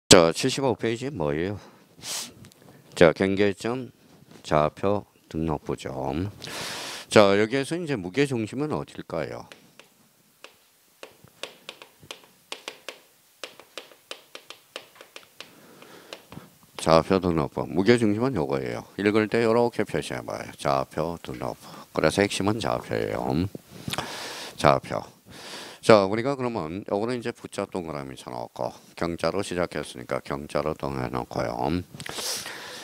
자, 75페이지 뭐예요? 자, 경계점, 좌표, 등록부점. 자, 여기에서 이제 무게 중심은 어딜까요? 좌표 등록부. 무게 중심은 요거예요. 읽을 때 이렇게 표시해봐요. 좌표 등록부. 그래서 핵심은 좌표예요. 좌표. 자, 우리가 그러면 요거는 이제 부자 동그라미 쳐놓고 경자로 시작했으니까 경자로 동해놓고요.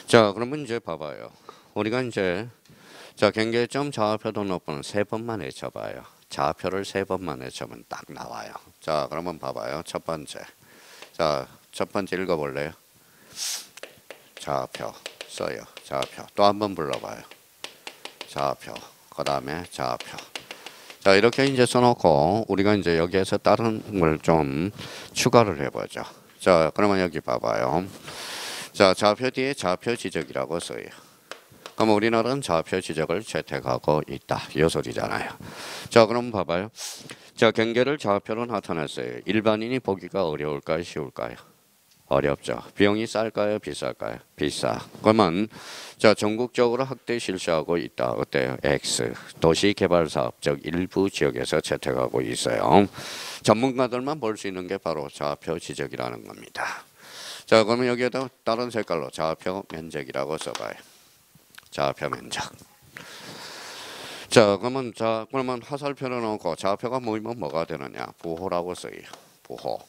자, 그러면 이제 봐봐요. 우리가 이제 자, 경계점 좌표 등록부는 3번만 외쳐봐요. 좌표를 3번만 외쳐면 딱 나와요. 자, 그러면 봐봐요. 첫 번째. 자, 첫 번째 읽어볼래요? 좌표 써요. 좌표. 또 한 번 불러봐요. 좌표. 그 다음에 좌표. 자, 이렇게 이제 써놓고 우리가 이제 여기에서 다른 걸 좀 추가를 해보죠. 자, 그러면 여기 봐봐요. 자, 좌표 뒤에 좌표 지적이라고 써요. 그럼 우리나라는 좌표 지적을 채택하고 있다. 이 소리잖아요. 자, 그럼 봐봐요. 자, 경계를 좌표로 나타냈어요. 일반인이 보기가 어려울까요? 쉬울까요? 어렵죠. 비용이 쌀까요? 비쌀까요? 비싸. 그러면 자, 전국적으로 확대 실시하고 있다. 어때요? X. 도시개발사업 즉 일부 지역에서 채택하고 있어요. 전문가들만 볼 수 있는 게 바로 좌표 지적이라는 겁니다. 자, 그러면 여기에다 다른 색깔로 좌표 면적이라고 써봐요. 좌표 면적. 자, 그러면 화살표를 놓고 좌표가 보이면 뭐가 되느냐? 부호라고 써요. 부호.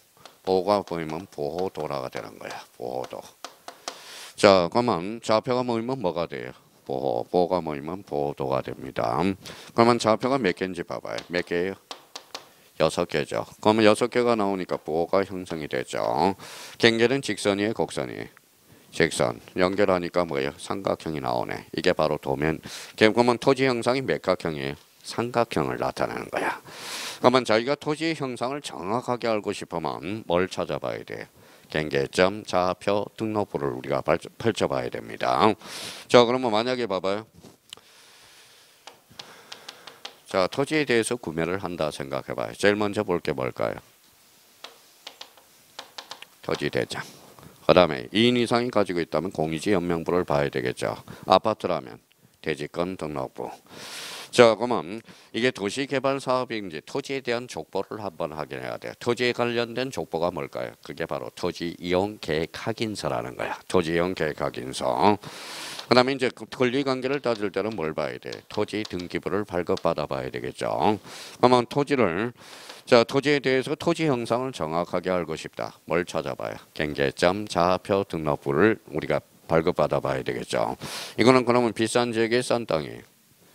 보호가 보이면 보호도라가 되는 거야. 보호도. 자, 그러면 좌표가 모이면 뭐가 돼요? 보호가 모이면 보호도가 됩니다. 그러면 좌표가 몇 개인지 봐봐요. 몇 개예요? 6개죠. 그러면 6개가 나오니까 보호가 형성이 되죠. 경계는 직선이에요? 곡선이에요? 직선. 연결하니까 뭐예요? 삼각형이 나오네. 이게 바로 도면. 그러면 토지 형상이 몇 각형이에요? 삼각형을 나타내는 거야. 그러면 자기가 토지 형상을 정확하게 알고 싶으면 뭘 찾아봐야 돼요? 경계점, 좌표, 등록부를 우리가 펼쳐봐야 됩니다. 자, 그러면 만약에 봐봐요. 자, 토지에 대해서 구매를 한다 생각해봐요. 제일 먼저 볼 게 뭘까요? 토지 대장. 그 다음에 2인 이상이 가지고 있다면 공유지 연명부를 봐야 되겠죠. 아파트라면 대지권 등록부. 자, 그러면 이게 도시개발 사업인지 토지에 대한 족보를 한번 확인해야 돼요. 토지에 관련된 족보가 뭘까요? 그게 바로 토지이용계획확인서라는 거야. 토지이용계획확인서. 그 다음에 이제 권리관계를 따질 때는 뭘 봐야 돼? 토지 등기부를 발급받아 봐야 되겠죠. 그러면 자, 토지에 대해서 토지 형상을 정확하게 알고 싶다. 뭘 찾아봐요? 경계점, 좌표, 등록부를 우리가 발급받아 봐야 되겠죠. 이거는 그러면 비싼 지역에 싼 땅이에요.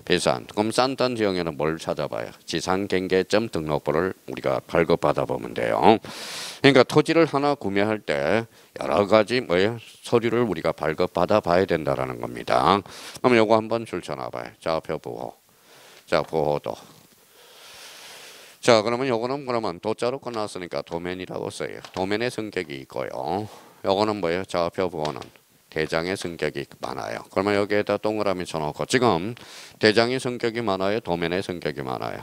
비싼. 그럼 싼 땅 지역에는 뭘 찾아봐요? 지상 경계점 등록부를 우리가 발급받아 보면 돼요. 그러니까 토지를 하나 구매할 때 여러 가지 뭐예요? 서류를 우리가 발급받아 봐야 된다라는 겁니다. 그럼 요거 한번 줄쳐놔 봐요. 좌표 부호. 자, 부호도. 자, 그러면 요거는 그러면 도자로 끝났으니까 도면이라고 써요. 도면의 성격이 있고요. 요거는 뭐예요? 좌표 부호는 대장의 성격이 많아요. 그러면 여기에다 동그라미 쳐놓고 지금 대장의 성격이 많아요? 도면의 성격이 많아요?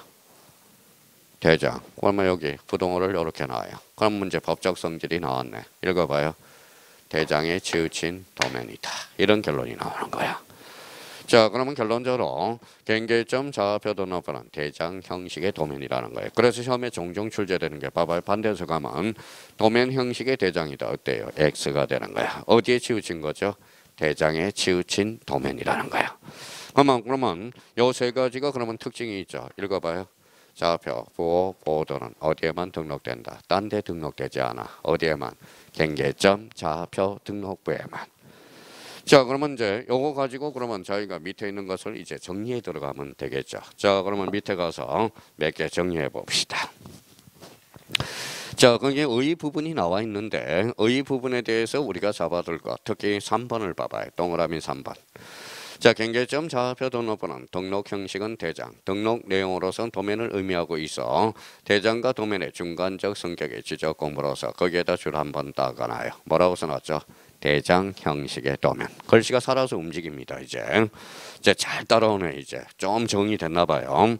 대장. 그러면 여기 부동호를 이렇게 놔요. 그럼 문제 법적 성질이 나왔네. 읽어봐요. 대장에 치우친 도면이다. 이런 결론이 나오는 거야. 자, 그러면 결론적으로 경계점 좌표 등록부는 대장 형식의 도면이라는 거예요. 그래서 시험에 종종 출제되는 게 봐봐요. 반대해서 가면 도면 형식의 대장이다. 어때요? X가 되는 거야. 어디에 치우친 거죠? 대장에 치우친 도면이라는 거야. 그러면 요 세 가지가 그러면 특징이 있죠. 읽어봐요. 좌표, 부호, 보호도는 어디에만 등록된다. 딴 데 등록되지 않아. 어디에만? 경계점 좌표 등록부에만. 자, 그러면 이제 요거 가지고 그러면 저희가 밑에 있는 것을 이제 정리해 들어가면 되겠죠. 자, 그러면 밑에 가서 몇 개 정리해 봅시다. 자, 거기에 의 부분이 나와 있는데 의 부분에 대해서 우리가 잡아둘 것, 특히 3번을 봐봐요. 동그라미 3번. 자, 경계점 좌표 등록부는 등록 형식은 대장, 등록 내용으로서는 도면을 의미하고 있어 대장과 도면의 중간적 성격의 지적 공부로서 거기에다 줄 한번 따가나요. 뭐라고 써놨죠? 대장 형식의 도면. 글씨가 살아서 움직입니다. 이제 잘 따라오네. 이제 좀 정리됐나 봐요.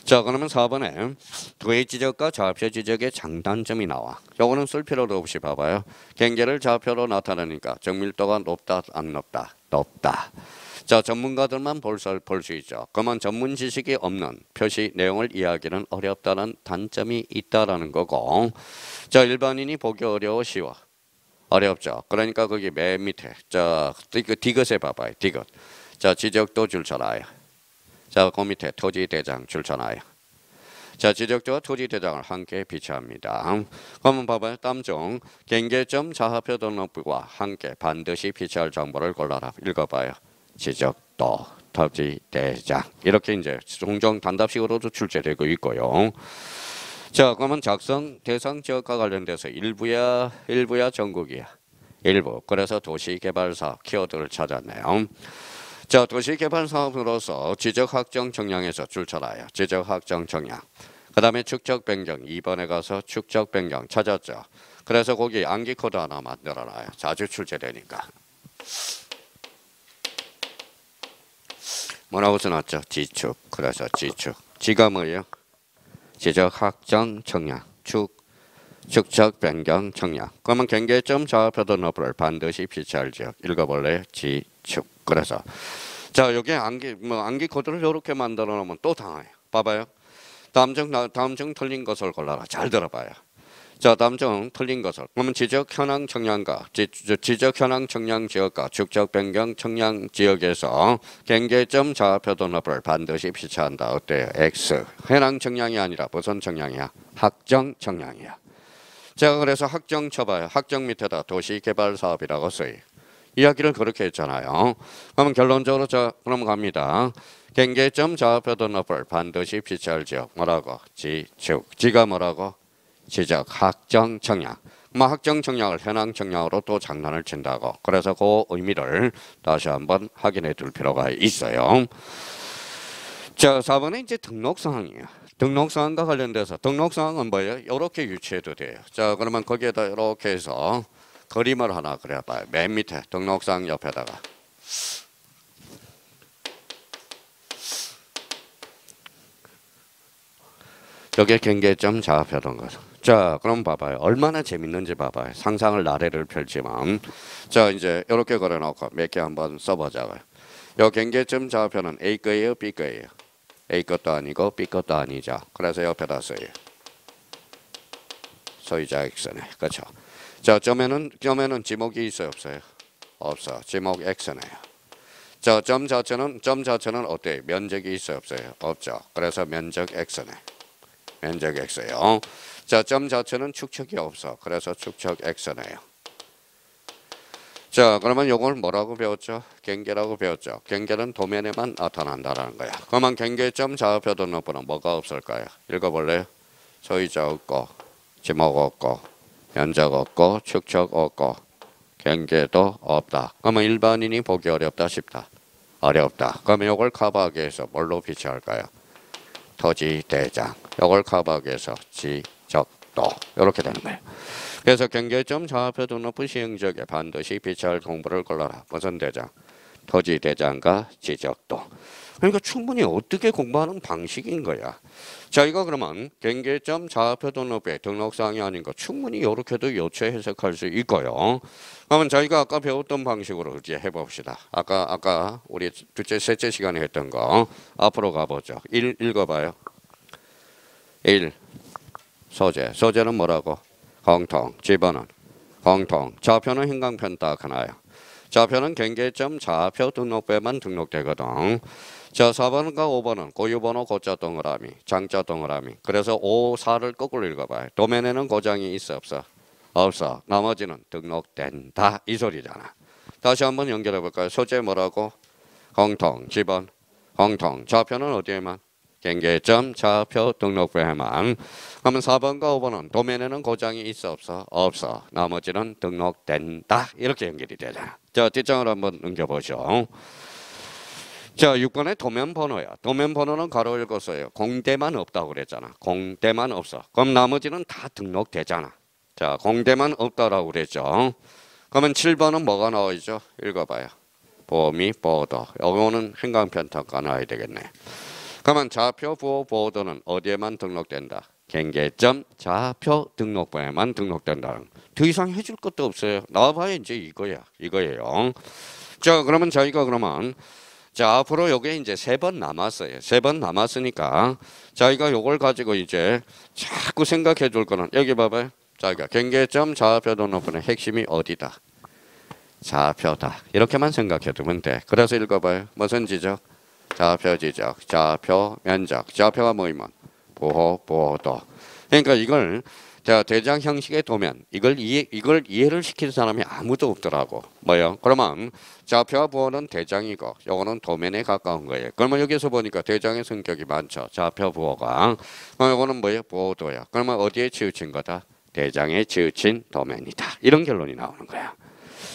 자, 그러면 4번에 도의 지적과 좌표 지적의 장단점이 나와. 요거는 쓸 필요도 없이 봐봐요. 경계를 좌표로 나타내니까 정밀도가 높다, 안 높다? 높다. 자, 전문가들만 볼 수 있죠. 그러면 전문 지식이 없는 표시 내용을 이해하기는 어렵다는 단점이 있다라는 거고. 자, 일반인이 보기 어려워, 쉬워. 어렵죠. 그러니까 거기 맨 밑에 자, 디귿에 봐봐요. 디귿. 자, 지적도 줄쳐놔요. 자, 그 밑에 토지대장 줄쳐놔요. 자, 지적도와 토지대장을 함께 비치합니다. 그러면 봐봐요. 다음 중 경계점 좌표 등록부와 함께 반드시 비치할 정보를 골라라. 읽어봐요. 지적도, 토지대장 이렇게 이제 종종 단답식으로도 출제되고 있고요. 자, 그러면 작성 대상 지역과 관련돼서 일부야 전국이야. 일부. 그래서 도시개발사업 키워드를 찾았네요. 자, 도시개발사업으로서 지적확정 정량에서 줄쳐놔요. 지적확정 정량. 그 다음에 축적 변경 2번에 가서 축적 변경 찾았죠. 그래서 거기 암기 코드 하나 만들어놔요. 자주 출제되니까. 뭐라고 써놨죠? 지축. 그래서 지축. 지가 뭐예요? 지적 확정 정량, 축적 변경 정량. 그러면 경계점 좌표 등록부를 반드시 비치할 지역. 읽어볼래요? 지축. 그래서 자, 여기 암기 코드를 이렇게 만들어 놓으면 또 당해요. 봐봐요. 다음 중 틀린 것을 골라라. 잘 들어봐요. 자, 다음 중 틀린 것을. 그러면 지적 현황 청량과 지적 현황 청량 지역과 축적 변경 청량 지역에서 경계점 좌표 등록부를 반드시 비치한다. 어때요? X. 현황 청량이 아니라 무슨 청량이야? 확정 청량이야. 제가 그래서 확정 쳐봐요. 확정 밑에다 도시개발 사업이라고 써요. 이야기를 그렇게 했잖아요. 그러면 결론적으로 그럼 갑니다. 경계점 좌표 등록부를 반드시 비치할 지역 뭐라고? 지축. 지가 뭐라고? 지적 확정 청량. 확정 청량을 현황 청량으로 또 장난을 친다고. 그래서 그 의미를 다시 한번 확인해 둘 필요가 있어요. 자, 4번은 이제 등록사항이에요. 등록사항과 관련돼서 등록사항은 뭐예요? 이렇게 유추해도 돼요. 자, 그러면 거기에다 이렇게 해서 그림을 하나 그려봐요. 맨 밑에 등록사항 옆에다가. 여기에 경계점 좌표 등록. 자, 그럼 봐봐요. 얼마나 재밌는지 봐봐요. 상상을 나래를 펼치면. 자, 이제 이렇게 걸어놓고 몇 개 한번 써보자고요. 요 경계점 좌표는 A 거예요? B 거예요? A 것도 아니고 B 것도 아니죠. 그래서 옆에다 써요. 소유자 X네. 그렇죠. 자, 점에는 지목이 있어요? 없어요? 없어. 지목 X네요. 자, 점 자체는 어때요? 면적이 있어요? 없어요? 없죠. 그래서 면적 X네. 면적 X예요. 자, 점 자체는 축척이 없어. 그래서 축척 X네요. 자, 그러면 요걸 뭐라고 배웠죠? 경계라고 배웠죠. 경계는 도면에만 나타난다라는 거야. 그러면 경계점 좌표 등록부는 뭐가 없을까요? 읽어볼래요? 소유자 없고, 지목 없고, 면적 없고, 축척 없고, 경계도 없다. 그러면 일반인이 보기 어렵다, 쉽다? 어렵다. 그러면 요걸 커버하기 위해서 뭘로 비치할까요? 토지대장. 요걸 커버하기 위해서 지적도. 이렇게 되는 거예요. 그래서 경계점 좌표 등록부 시행지역에 반드시 비치할 공부를 골라라. 무슨 대장? 토지대장과 지적도. 그러니까 충분히 어떻게 공부하는 방식인 거야. 자, 이거 그러면 경계점 좌표 등록부의 등록사항이 아닌 거 충분히 이렇게도 요체 해석할 수 있고요. 그러면 저희가 아까 배웠던 방식으로 이제 해봅시다. 아까 우리 셋째 시간에 했던 거 앞으로 가보죠. 1 읽어봐요. 1. 소재는 뭐라고? 공통. 지번은 공통. 좌표는 행강편 딱 하나요. 좌표는 경계점 좌표 등록부에만 등록되거든. 자, 4번과 5번은 고유번호 고자 동그라미, 장자 동그라미. 그래서 5, 4를 거꾸로 읽어봐요. 도면에는 고장이 있어 없어? 없어. 나머지는 등록된다. 이 소리잖아. 다시 한번 연결해 볼까요? 소재 뭐라고? 공통. 지번 공통. 좌표는 어디에만? 경계점 좌표 등록부에만. 그러면 4번과 5번은 도면에는 고장이 있어 없어? 없어. 나머지는 등록된다. 이렇게 연결이 되잖아. 자, 뒷장을 한번 넘겨보죠. 자, 6번에 도면 번호야. 도면 번호는 가로 읽었어요. 공대만 없다고 그랬잖아. 공대만 없어. 그럼 나머지는 다 등록되잖아. 자, 공대만 없다라고 그랬죠. 그러면 7번은 뭐가 나와 있죠? 읽어봐요. 보미, 보도. 요거는 행강편타가 나와야 되겠네. 그러면 좌표 부호 보호도는 어디에만 등록된다? 경계점 좌표 등록부에만 등록된다는. 더 이상 해줄 것도 없어요. 나와봐야 이제 이거예요. 자, 그러면 저희가 그러면 자, 앞으로 요게 이제 3번 남았어요. 3번 남았으니까 저희가 요걸 가지고 이제 자꾸 생각해 줄 거는 여기 봐봐요. 자기가 경계점 좌표 등록부의 핵심이 어디다? 좌표다. 이렇게만 생각해 두면 돼. 그래서 읽어봐요. 무슨 지적? 좌표 지적, 좌표 면적. 좌표가 뭐이면 보호도. 그러니까 이걸 대장 형식의 도면 이걸 이해를 시킬 사람이 아무도 없더라고. 뭐요? 그러면 좌표와 부호는 대장이고 요거는 도면에 가까운 거예요. 그러면 여기서 보니까 대장의 성격이 많죠. 좌표 부호가. 그럼 요거는 뭐예요? 보호도야. 그러면 어디에 치우친 거다? 대장에 치우친 도면이다. 이런 결론이 나오는 거야.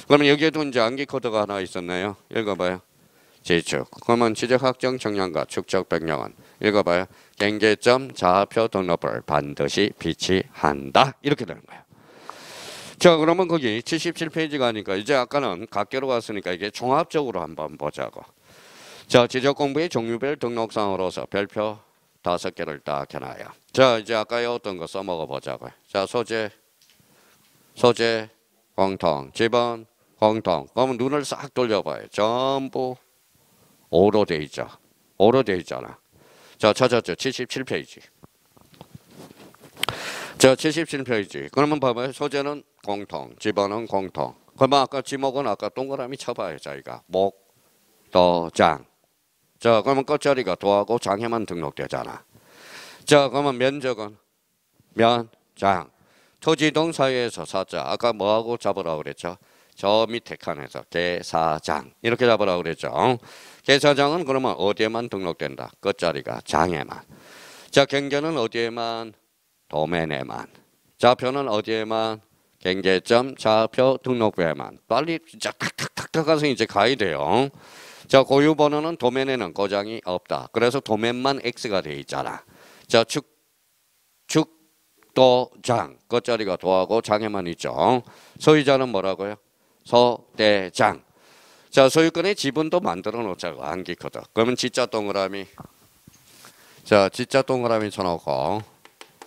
그러면 여기에도 이제 암기 코드가 하나 있었나요? 읽어봐요. 지축. 그러면 지적 확정 정량과 축적 변경은 읽어봐요. 경계점 좌표 등록부를 반드시 비치한다. 이렇게 되는 거예요. 자, 그러면 거기 77페이지가 하니까 이제 아까는 각계로 갔으니까 이게 종합적으로 한번 보자고. 자, 지적 공부의 종류별 등록상으로서 별표 5개를 딱 해놔요. 자, 이제 아까 어떤 거 써먹어 보자고요. 자, 소재, 공통, 지번, 공통. 그러면 눈을 싹 돌려봐요. 전부 O로 돼 있죠. O로 돼 있잖아. 자, 찾았죠. 77페이지. 자, 77페이지. 그러면 봐봐요. 소재는 공통, 지번은 공통. 그러면 아까 지목은 아까 동그라미 쳐봐요. 자기가 목, 도, 장. 자, 그러면 끝자리가 도하고 장에만 등록되잖아. 자, 그러면 면적은 면, 장. 토지동 사이에서 사자. 아까 뭐하고 잡으라고 그랬죠? 저 밑에 칸에서 계사장. 이렇게 잡으라고 그랬죠. 계사장은 그러면 어디에만 등록된다? 끝자리가 장에만. 자, 경계는 어디에만? 도면에만. 좌표는 어디에만? 경계점 좌표 등록부에만. 빨리 진짜 탁탁탁탁 가서 이제 가야 돼요. 자, 고유 번호는 도면에는 고장이 없다. 그래서 도면만 X가 돼 있잖아. 자, 축도장. 끝자리가 도하고 장에만 있죠. 소유자는 뭐라고요? 소대장. 자, 소유권의 지분도 만들어 놓자고. 암기 코드. 그러면 지자 동그라미. 자, 지자 동그라미 쳐놓고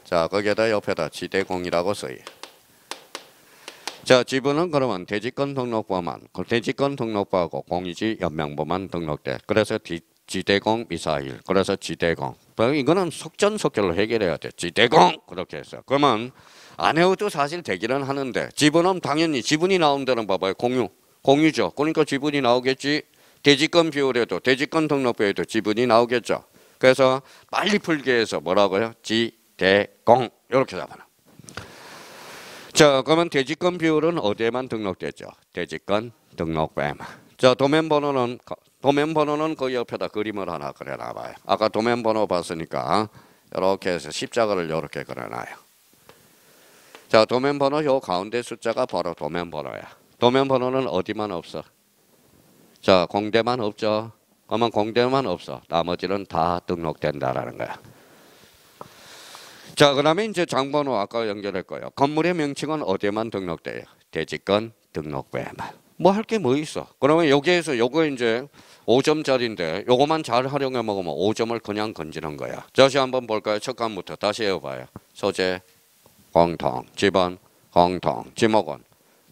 자, 거기에다 옆에다 지대공이라고 써요. 자, 지분은 그러면 대지권 등록부만, 대지권 등록부하고 공유지 연명부만 등록돼. 그래서 지대공 미사일. 그래서 지대공. 이거는 속전속결로 해결해야 돼. 지대공 그렇게 해서. 그러면 안 해도 사실 되기는 하는데 지분은 당연히 지분이 나온 데는 봐봐요. 공유죠. 그러니까 지분이 나오겠지. 대지권 비율에도 대지권 등록부에도 지분이 나오겠죠. 그래서 빨리 풀게 해서 뭐라고요? 지대공 이렇게 잡아놔. 자, 그러면 대지권 비율은 어디에만 등록되죠? 대지권 등록부에만. 자, 도면 번호는 그 옆에다 그림을 하나 그려놔봐요. 아까 도면 번호 봤으니까 이렇게 해서 십자가를 이렇게 그려놔요. 자, 도면 번호 요 가운데 숫자가 바로 도면 번호야. 도면 번호는 어디만 없어? 자, 공대만 없죠. 그러면 공대만 없어. 나머지는 다 등록된다라는 거야. 자, 그다음에 이제 장번호 아까 연결했고요. 건물의 명칭은 어디에만 등록돼요? 대지권 등록부에만. 뭐 할 게 뭐 있어? 그러면 여기에서 요거 이제 5점짜리인데 요거만 잘 활용해 먹으면 5점을 그냥 건지는 거야. 다시 한번 볼까요? 첫 칸부터 다시 해봐요. 소재, 공통, 지번, 공통, 지목은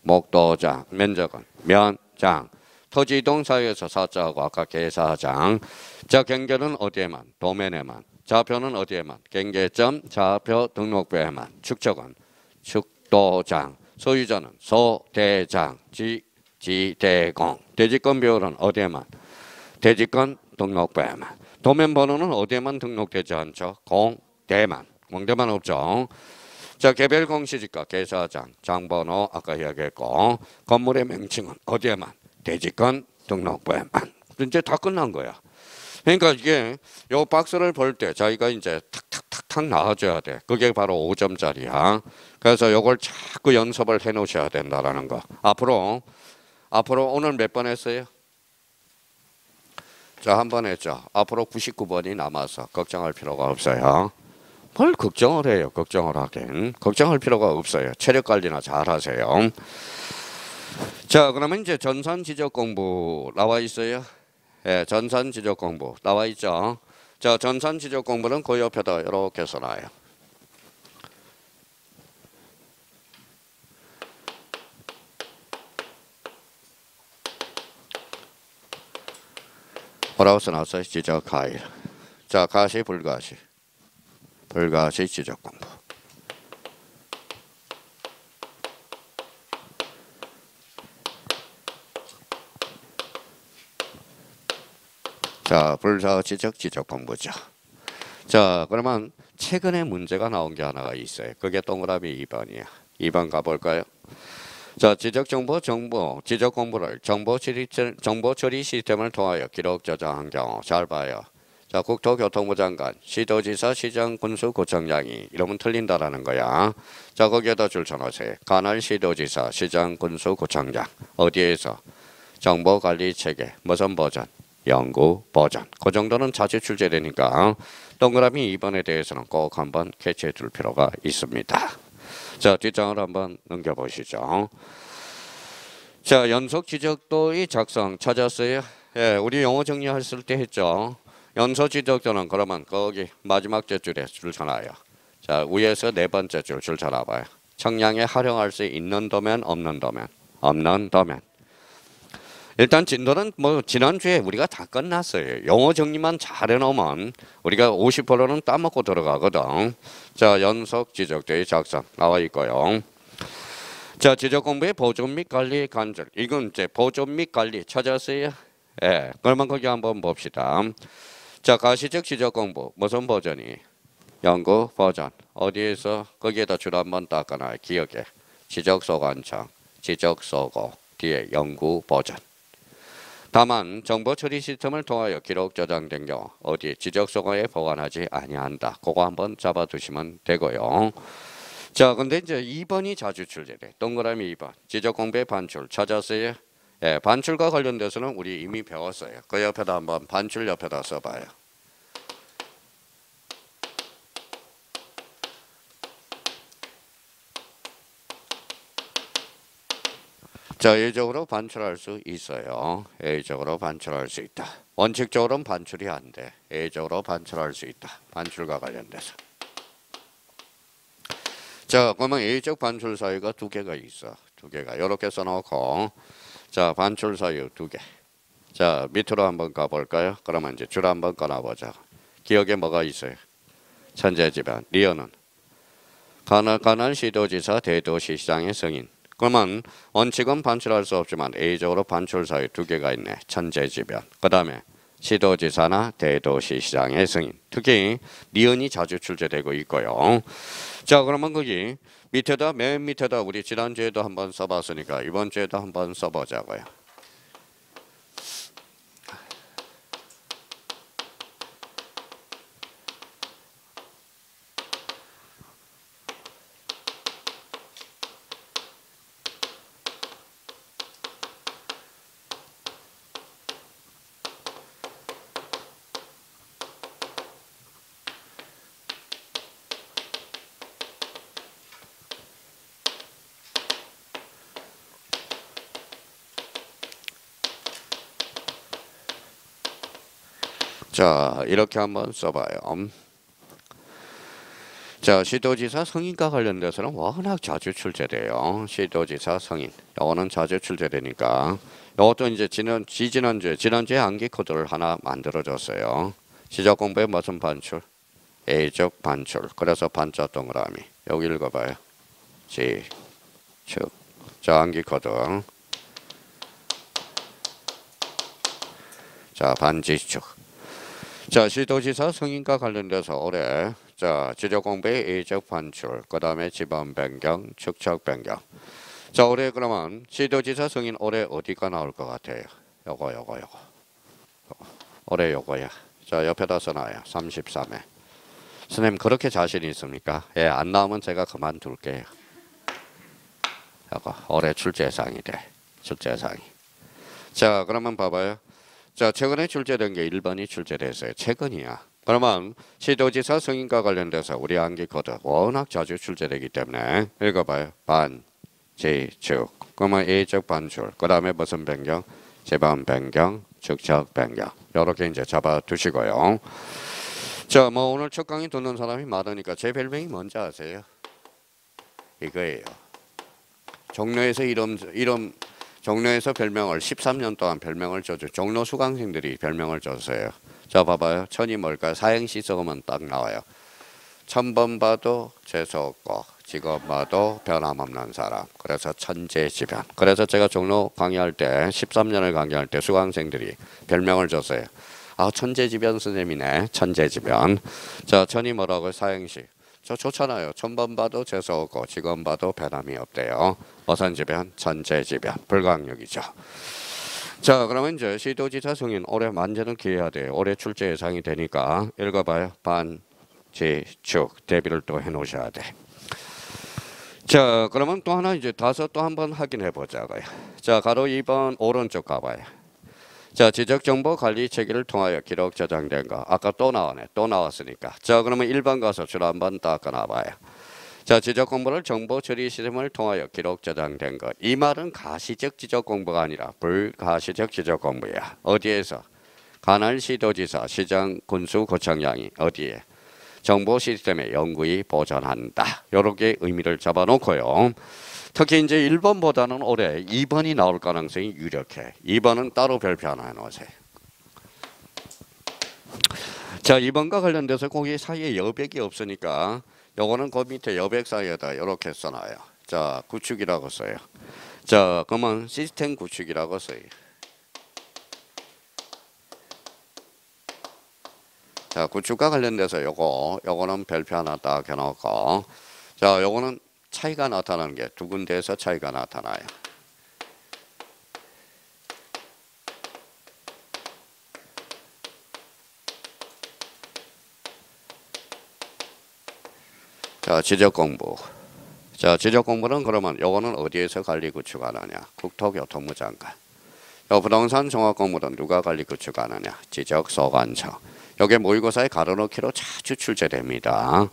목도장, 면적은 면장, 토지이동 사이에서 사자하고 아까 계사장. 자, 경계는 어디에만? 도면에만. 좌표는 어디에만? 경계점 좌표 등록부에만. 축적은 축도장. 소유자는 소대장, 지대공. 대지권 비율은 어디에만? 대지권 등록부에만. 도면 번호는 어디에만 등록되지 않죠? 공대만. 공대만 없죠. 자, 개별 공시지가 계사장, 장번호 아까 이야기했고 건물의 명칭은 어디에만? 대지권 등록부에만. 이제 다 끝난 거야. 그러니까 이게 요 박스를 볼 때 자기가 이제 탁탁탁탁 나와줘야 돼. 그게 바로 5점짜리야. 그래서 요걸 자꾸 연습을 해 놓으셔야 된다라는 거. 앞으로 오늘 몇 번 했어요? 자, 한 번 했죠. 앞으로 99번이 남아서 걱정할 필요가 없어요. 뭘 걱정을 해요. 걱정을 하긴. 걱정할 필요가 없어요. 체력 관리나 잘 하세요. 자, 그러면 이제 전산 지적 공부 나와 있어요. 예, 전산 지적 공부 나와 있죠. 자, 전산 지적 공부는 그 옆에다 이렇게 써놔요. 뭐라고 써놨어요? 지적 가일. 자, 가시, 불가시. 불가시 지적 공부. 자, 불가지적 지적 공부죠. 자, 그러면 최근에 문제가 나온 게 하나가 있어요. 그게 동그라미 2번이야. 2번 가볼까요? 자, 지적 공부를 정보 처리 시스템을 통하여 기록 저장한 경우 잘 봐요. 자, 국토교통부 장관, 시도지사, 시장, 군수, 구청장이 이러면 틀린다라는 거야. 자, 거기에다 줄 쳐놓으세요. 관할 시도지사, 시장, 군수, 구청장 어디에서 정보관리 체계 무슨 버전? 연구 버전. 그 정도는 자주 출제되니까 동그라미 2번에 대해서는 꼭 한번 캐치해 둘 필요가 있습니다. 자, 뒷장을 한번 넘겨보시죠. 자, 연속 지적도의 작성 찾았어요? 예, 우리 영어 정리했을 때 했죠. 연속 지적도는 그러면 거기 마지막 줄에 줄 쳐놔요. 자, 위에서 네 번째 줄 쳐놔봐요. 청량에 활용할 수 있는 도면, 없는 도면, 없는 도면. 일단 진도는 뭐 지난주에 우리가 다 끝났어요. 영어 정리만 잘 해놓으면 우리가 50%는 따먹고 들어가거든. 자, 연속 지적도의 작성 나와 있고요. 자, 지적 공부의 보존 및 관리 관절. 이건 이제 보존 및 관리 찾았어요? 예. 그러면 거기 한번 봅시다. 자, 가시적 지적 공부 무슨 버전이? 연구 버전. 어디에서 거기에다 줄 한번 닦아놔요. 기억에. 지적 소관청, 지적 소고 뒤에 연구 버전. 다만 정보 처리 시스템을 통하여 기록 저장된 경우 어디 지적 소고에 보관하지 아니한다. 그거 한번 잡아두시면 되고요. 자, 근데 이제 2번이 자주 출제돼. 동그라미 2번. 지적 공부의 반출 찾았어요? 예, 반출과 관련돼서는 우리 이미 배웠어요. 그 옆에다 한번 반출 옆에다 써봐요. 자, A적으로 반출할 수 있어요. A적으로 반출할 수 있다. 원칙적으로는 반출이 안 돼. A적으로 반출할 수 있다. 반출과 관련돼서. 자, 그러면 A적 반출 사유가 두 개가 있어. 두 개가 이렇게 써놓고 자, 반출 사유 두 개. 자, 밑으로 한번 가볼까요? 그러면 이제 줄 한번 꺼내보자. 기억에 뭐가 있어요? 천재지변. 리어는 관할 시도지사 대도시시장의 승인. 그러면 원칙은 반출할 수 없지만 A적으로 반출 사유 두 개가 있네. 천재지변. 그 다음에 시도지사나 대도시시장의 승인. 특히 니은이 자주 출제되고 있고요. 자, 그러면 거기 밑에다 맨 밑에다 우리 지난주에도 한번 써봤으니까 이번 주에도 한번 써보자고요. 자, 이렇게 한번 써봐요. 자, 시도지사 승인과 관련돼서는 워낙 자주 출제돼요. 시도지사 승인. 이거는 자주 출제되니까. 이것도 이제 지난주에 암기 코드를 하나 만들어줬어요. 지적 공부의 무슨 반출? A적 반출. 그래서 반자 동그라미. 여기 읽어봐요. 지축. 자, 암기 코드. 자, 반지축. 자, 시도지사 승인과 관련돼서 올해 자, 지적 공부의 A적 반출, 그 다음에 지번 변경, 축척 변경. 자, 올해 그러면 시도지사 승인 올해 어디가 나올 것 같아요? 요거. 올해 요거야. 자, 옆에다 써놔요. 33회. 선생님 그렇게 자신 있습니까? 예, 안 나오면 제가 그만둘게요. 요거 올해 출제사항이 돼. 출제사항이. 자, 그러면 봐봐요. 자, 최근에 출제된 게 1번이 출제됐어요. 최근이야. 그러면 시도지사 승인과 관련돼서 우리 암기 코드 워낙 자주 출제되기 때문에 읽어봐요. 반, 지, 축. 그러면 A적 반출. 그 다음에 무슨 변경? 지번 변경, 축척 변경. 이렇게 이제 잡아두시고요. 자, 뭐 오늘 첫 강의 듣는 사람이 많으니까 제 별명이 뭔지 아세요? 이거예요. 종로에서 종로에서 별명을 13년 동안 별명을 줘줘. 종로 수강생들이 별명을 줬어요. 자, 봐봐요. 천이 뭘까요? 사행시 적으면 딱 나와요. 천번 봐도 재수없고 직업 봐도 변함없는 사람. 그래서 천재지변. 그래서 제가 종로 강의할 때 13년을 강의할 때 수강생들이 별명을 줬어요. 아, 천재지변 선생님이네. 천재지변. 자, 천이 뭐라고요? 사행시. 저 좋잖아요. 천번 봐도 재수없고 직업 봐도 변함이 없대요. 어선지변, 천재지변, 불강력이죠. 자, 그러면 이제 시도지사 승인 올해 만전은 기해야 돼요. 올해 출제 예상이 되니까 읽어봐요. 반, 지, 축 대비를 또 해놓으셔야 돼. 자, 그러면 또 하나 이제 다섯 또 한번 확인해 보자고요. 자, 가로 2번 오른쪽 가봐요. 자, 지적정보관리 체계를 통하여 기록 저장된 거. 아까 또 나오네. 또 나왔으니까. 자, 그러면 1번 가서 줄 한번 닦아놔봐요. 자, 지적공부를 정보 처리 시스템을 통하여 기록 저장된 거. 이 말은 가시적 지적공부가 아니라 불가시적 지적공부야. 어디에서? 관할 시도지사, 시장, 군수, 구청장이 어디에? 정보 시스템에 영구히 보존한다. 이렇게 의미를 잡아놓고요. 특히 이제 1번보다는 올해 2번이 나올 가능성이 유력해. 2번은 따로 별표 하나 해놓으세요. 자, 2번과 관련돼서 거기 사이에 여백이 없으니까 요거는 그 밑에 여백 사이에다 이렇게 써놔요. 자, 구축이라고 써요. 자, 그러면 시스템 구축이라고 써요. 자, 구축과 관련돼서 요거는 별표 하나 딱 해놓고, 자, 요거는 차이가 나타나는 게 두 군데에서 차이가 나타나요. 자, 지적공부. 자, 지적공부는 그러면 요거는 어디에서 관리 구축하느냐? 국토교통부 장관. 요 부동산 종합공부는 누가 관리 구축하느냐? 지적소관청. 요게 모의고사에 가로넣기로 자주 출제됩니다.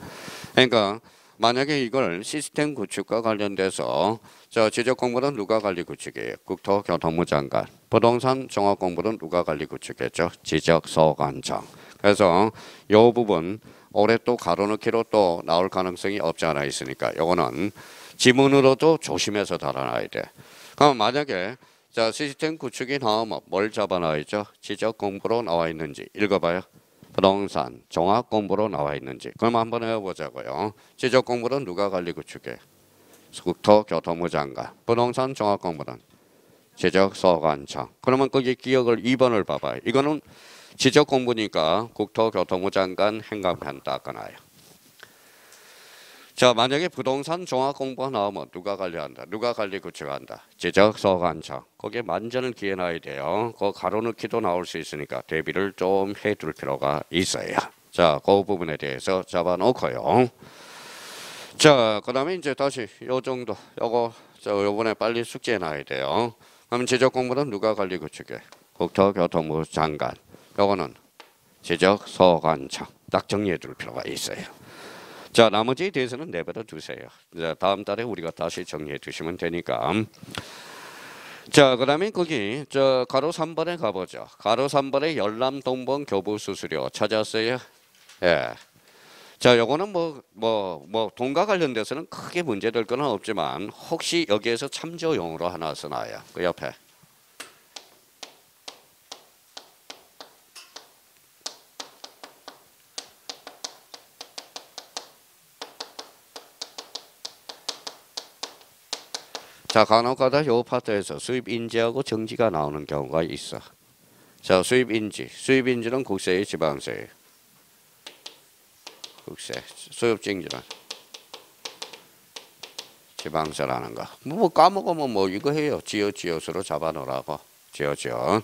그러니까 만약에 이걸 시스템 구축과 관련돼서 자, 지적공부는 누가 관리 구축이에요? 국토교통부 장관. 부동산 종합공부는 누가 관리 구축했죠? 지적소관청. 그래서 요 부분 올해 또 가로넣기로 또 나올 가능성이 없지 않아 있으니까 요거는 지문으로도 조심해서 달아놔야 돼. 그럼 만약에 자, 시스템 구축이 나오면 뭘 잡아놔야 있죠? 지적공부로 나와 있는지 읽어봐요. 부동산 종합공부로 나와 있는지. 그럼 한번 해보자고요. 지적공부는 누가 관리 구축해? 국토교통부 장관. 부동산 종합공부는 지적소관청. 그러면 거기 기억을 2번을 봐봐요. 이거는 지적공부니까 국토교통부 장관 행감편 닦아놔요. 자, 만약에 부동산 종합공부가 나오면 누가 관리한다? 누가 관리 구축한다? 지적소관청. 거기에 만전을 기해놔야 돼요. 그 가로넣기도 나올 수 있으니까 대비를 좀 해둘 필요가 있어요. 자, 그 부분에 대해서 잡아놓고요. 자, 그 다음에 이제 다시 요 정도 요번에 빨리 숙제해놔야 돼요. 그럼 지적공부는 누가 관리 구축해? 국토교통부 장관. 요거는 지적소관청. 딱 정리해둘 필요가 있어요. 자, 나머지에 대해서는 내버려 두세요. 자, 다음 달에 우리가 다시 정리해 두시면 되니까. 자, 그 다음에 거기 저 가로 3번에 가보죠. 가로 3번에 열람 동봉 교부 수수료 찾았어요? 예. 자, 요거는 돈과 관련돼서는 크게 문제될 건 없지만 혹시 여기에서 참조용으로 하나 써놔요. 그 옆에. 자, 간혹가다 요 파트에서 수입 인지하고 정지가 나오는 경우가 있어. 자, 수입 인지는 국세의 지방세예요. 국세. 수입 정지는 지방세라는 거. 뭐 까먹으면 뭐 이거 해요. 지어지어수로 잡아놓으라고. 지어.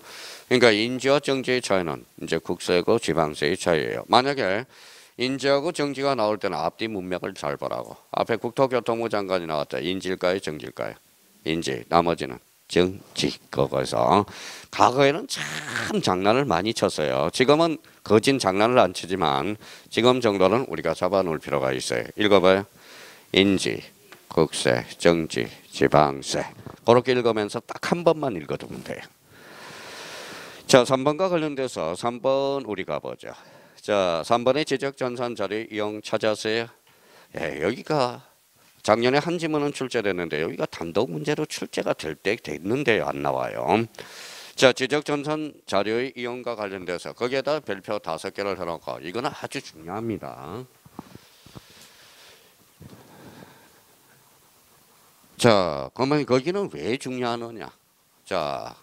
그러니까 인지와 정지의 차이는 이제 국세고 지방세의 차이예요. 만약에 인지하고 정지가 나올 때는 앞뒤 문맥을 잘 보라고. 앞에 국토교통부 장관이 나왔다. 인지일까요? 정지일까요? 인지. 나머지는 정지. 거기서 과거에는 참 장난을 많이 쳤어요. 지금은 거진 장난을 안 치지만 지금 정도는 우리가 잡아놓을 필요가 있어요. 읽어봐요. 인지, 국세, 정지, 지방세. 그렇게 읽으면서 딱 한 번만 읽어두면 돼요. 자, 3번과 관련돼서 3번 우리가 보죠. 자, 3번의 지적 전산 자료 이용 찾아서요. 예, 여기가 작년에 한 지문은 출제됐는데 여기가 단독 문제로 출제가 될 때 됐는데요. 안 나와요. 자, 지적 전산 자료의 이용과 관련돼서 거기에다 별표 5개를 해놓고 이거는 아주 중요합니다. 자, 그러면 거기는 왜 중요하느냐? 자,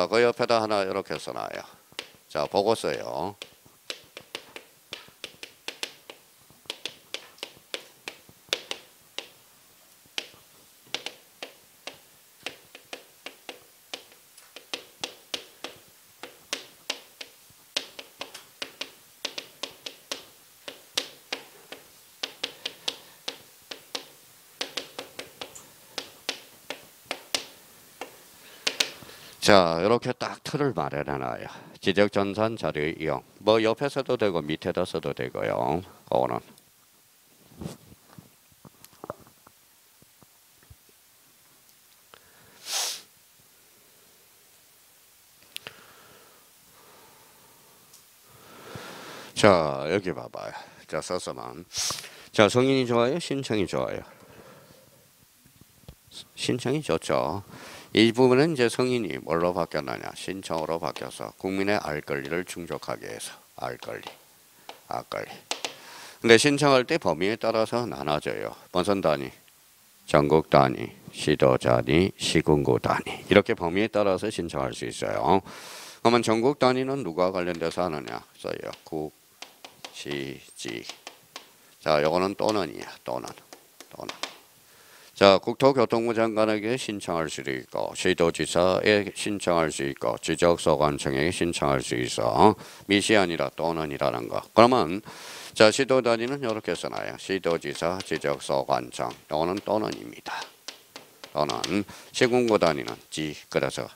그 옆에다 하나 이렇게 써놔요. 자, 보고서요. 자, 이렇게 딱 틀을 마련해놔요. 지적 전산 자료의 이용. 뭐 옆에 써도 되고 밑에다 써도 되고요. 그거는. 자, 여기 봐봐요. 자, 써서만. 자, 성인이 좋아요? 신청이 좋아요? 신청이 좋죠. 이 부분은 이제 성인이 뭘로 바뀌었느냐? 신청으로 바뀌어서 국민의 알 권리를 충족하기 위해서 알 권리. 근데 신청할 때 범위에 따라서 나눠져요. 무슨 단위? 전국 단위, 시도 단위, 시군구 단위. 이렇게 범위에 따라서 신청할 수 있어요. 그러면 전국 단위는 누가 관련돼서 하느냐? 써요. 국, 시, 지. 자, 요거는 또는이야. 또는. 자, 국토교통부 장관에게 신청할 수도 있고 시도지사에 신청할 수 있고 지적소관청에 신청할 수 있어. 미시 아니라 또는이라는 거. 그러면 자, 시도 단위는 이렇게 써놔요. 시도지사, 지적소관청. 이거는 또는입니다. 또는 시군구 단위는 지. 그래서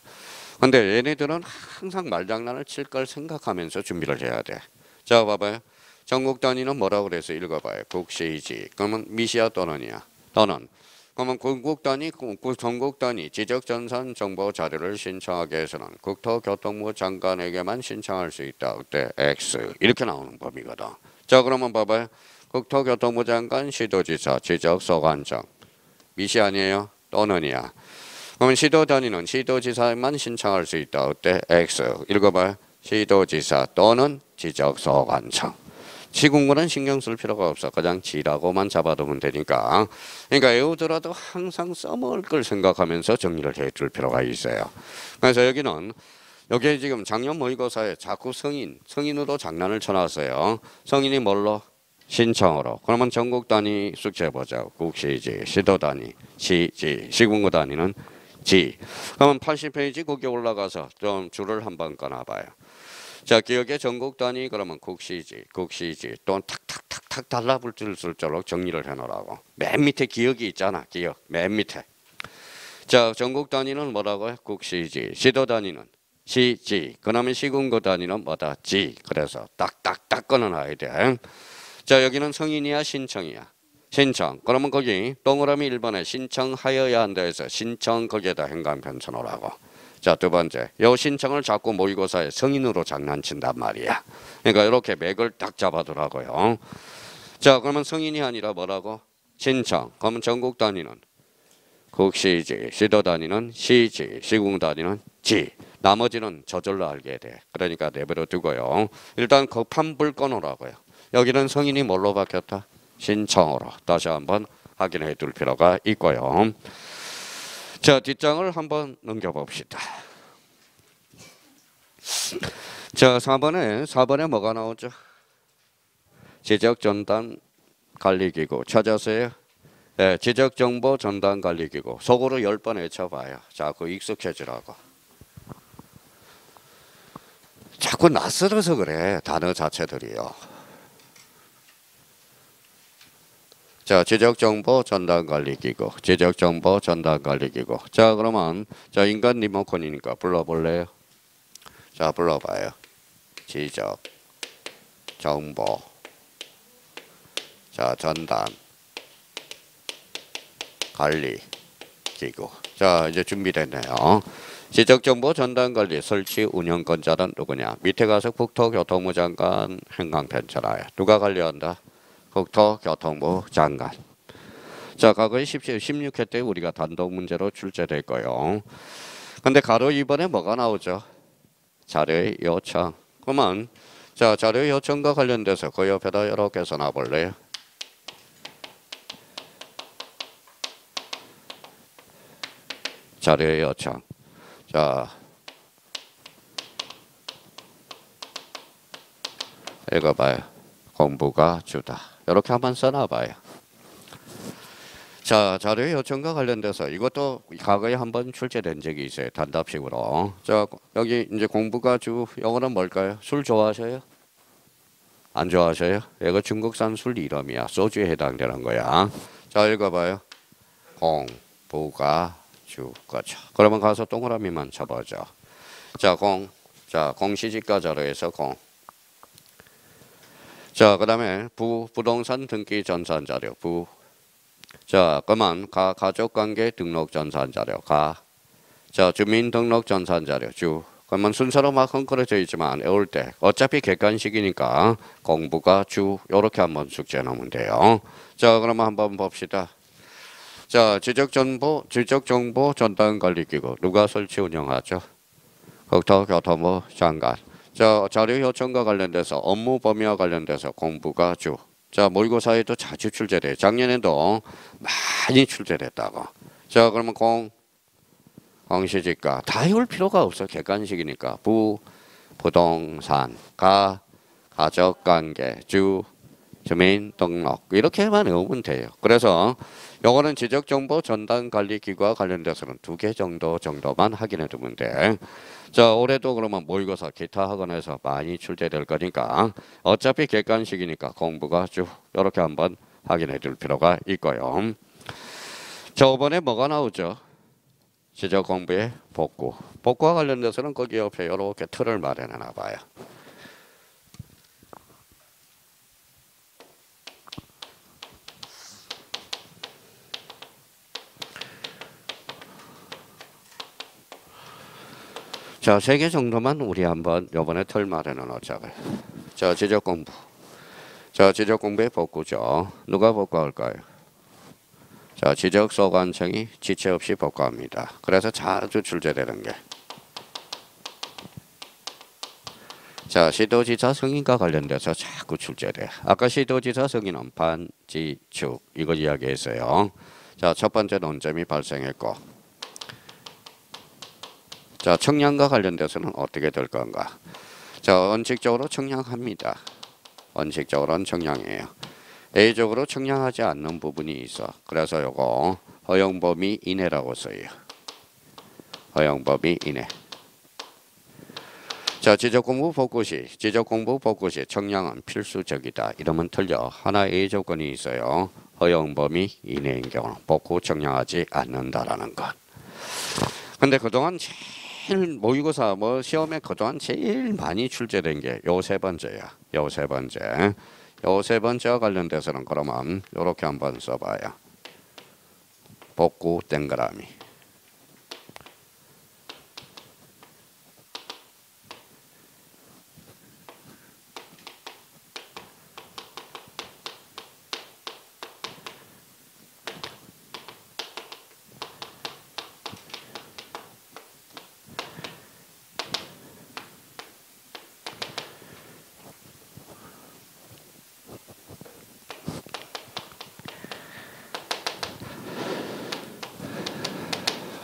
근데 얘네들은 항상 말장난을 칠 걸 생각하면서 준비를 해야 돼. 자, 봐봐요. 전국 단위는 뭐라고 그래서 읽어봐요. 국시지. 그러면 미시야 또는이야. 또는. 그러면 전국 단위 지적 전산 정보 자료를 신청하기 위해서는 국토교통부 장관에게만 신청할 수 있다. 그때 X 이렇게 나오는 법이거든. 자, 그러면 봐봐요. 국토교통부 장관, 시도지사, 지적소관청. 미시 아니에요? 또는이야. 그러면 시도 단위는 시도지사만 신청할 수 있다. 그때 X 읽어봐요. 시도지사 또는 지적소관청. 시군구는 신경 쓸 필요가 없어. 그냥 지라고만 잡아두면 되니까. 그러니까 외우더라도 항상 써먹을 걸 생각하면서 정리를 해줄 필요가 있어요. 그래서 여기는 여기에 지금 작년 모의고사에 자꾸 성인으로 장난을 쳐놨어요. 성인이 뭘로? 신청으로. 그러면 전국 단위 숙제 보자. 국시지, 시도 단위, 시지, 시군구 단위는 지. 그러면 80페이지 거기 올라가서 좀 줄을 한번 꺼놔봐요. 자, 기억의 전국 단위 그러면 국시지 또 탁탁탁탁 달라붙을수록 정리를 해놓으라고. 맨 밑에 기억이 있잖아. 기억 맨 밑에. 자, 전국 단위는 뭐라고요? 국시지. 시도 단위는 시지. 그러면 시군구 단위는 뭐다? 지. 그래서 딱딱딱 끊어놔야 돼. 자, 여기는 성인이야 신청이야? 신청. 그러면 거기 동그라미 1번에 신청하여야 한다 해서 신청 거기에다 행간편 쳐놓으라고. 자, 두 번째. 요 신청을 자꾸 모의고사에 성인으로 장난친단 말이야. 그러니까 이렇게 맥을 딱 잡아두라고요. 자, 그러면 성인이 아니라 뭐라고? 신청. 그러면 전국 단위는 국시지, 시도 단위는 시지, 시군 단위는 지. 나머지는 저절로 알게 돼. 그러니까 내버려 두고요. 일단 급한 불 꺼놓으라고요. 여기는 성인이 뭘로 바뀌었다? 신청으로. 다시 한번 확인해 둘 필요가 있고요. 자, 뒷장을 한번 넘겨봅시다. 자, 4번에 뭐가 나오죠? 지적전단 관리기구 찾아서요. 네, 지적정보 전단 관리기구. 속으로 10번 외쳐봐요. 자꾸 익숙해지라고. 자꾸 낯설어서 그래. 단어 자체들이요. 자, 지적정보 전단관리기구. 지적정보 전단관리기구. 자, 그러면 자, 인간 리모컨이니까 불러볼래요? 자, 불러봐요. 지적정보 자, 전단관리기구. 자, 이제 준비됐네요. 지적정보 전담관리 설치 운영권자는 누구냐? 밑에 가서 국토교통부 장관 행강편처라요. 누가 관리한다? 국토교통부 장관. 자, 과거에 16회 때 우리가 단독 문제로 출제될 거예요. 근데 가로 2번에 뭐가 나오죠? 자료의 요청. 그러면 자, 자료 요청과 관련돼서 그 옆에다 이렇게 써놔볼래요? 자료 요청. 자, 읽어봐요. 공부가 주다. 이렇게 한번 써놔봐요. 자, 자료 요청과 관련돼서 이것도 과거에 한번 출제된 적이 있어요. 단답식으로. 자, 여기 이제 공부가 주 영어는 뭘까요? 술 좋아하셔요? 안 좋아하셔요? 이거 중국산 술 이름이야. 소주에 해당되는 거야. 자, 읽어봐요. 공부가 주 거죠. 그러면 가서 동그라미만 쳐보죠. 자, 공시지가 자료에서 공. 자, 그 다음에 부동산 등기 전산 자료, 자, 그러면 가족관계 등록 전산 자료, 자, 주민등록 전산 자료, 그러면 순서로 막 헝클어져 있지만 외울 때 어차피 객관식이니까 공부가 주, 요렇게 한번 숙제 놓으면 돼요. 자, 그러면 한번 봅시다. 자, 지적정보 전담관리기구 누가 설치 운영하죠? 국토교통부 장관. 자, 자료 요청과 관련돼서 업무 범위와 관련돼서 공부가 주. 자, 모의고사에도 자주 출제돼. 작년에도 많이 출제됐다고. 자, 그러면 공시지가 다 외울 필요가 없어. 객관식이니까 부동산, 가족관계, 주민등록 이렇게만 외우면 돼요. 그래서 요거는 지적정보 전담관리기구와 관련돼서는 2개 정도만 확인해 두면 돼. 자, 올해도 그러면 모의고사 기타 학원에서 많이 출제될 거니까 어차피 객관식이니까 공부가 쭉 이렇게 한번 확인해 둘 필요가 있고요. 자, 이번에 뭐가 나오죠? 지적 공부의 복구와 관련돼서는 거기 옆에 이렇게 틀을 마련해 놔봐요. 자, 3개 정도만 우리 한번 요번에 틀 마련해 놓자고요. 자, 지적 공부. 자, 지적 공부의 복구죠. 누가 복구할까요? 자, 지적소관청이 지체 없이 복구합니다. 그래서 자주 출제되는 게. 자, 시도지사 승인과 관련돼서 자꾸 출제돼. 아까 시도지사 승인은 반지축 이거 이야기했어요. 자, 첫 번째 논점이 발생했고. 자, 청량과 관련돼서는 어떻게 될 건가? 자, 원칙적으로 청량합니다. 원칙적으로는 청량이에요. A적으로 청량하지 않는 부분이 있어. 그래서 요거 허용 범위 이내라고 써요. 허용 범위 이내. 자, 지적공부 복구 시 청량은 필수적이다. 이러면 틀려. 하나 A 조건이 있어요. 허용 범위 이내인 경우 복구 청량하지 않는다라는 것. 근데 그동안 제일 모의고사 시험에 그동안 제일 많이 출제된 게 요 3번째야. 요 3번째. 요 3번째와 관련돼서는 그러면 요렇게 한번 써봐요. 복구 땡그라미.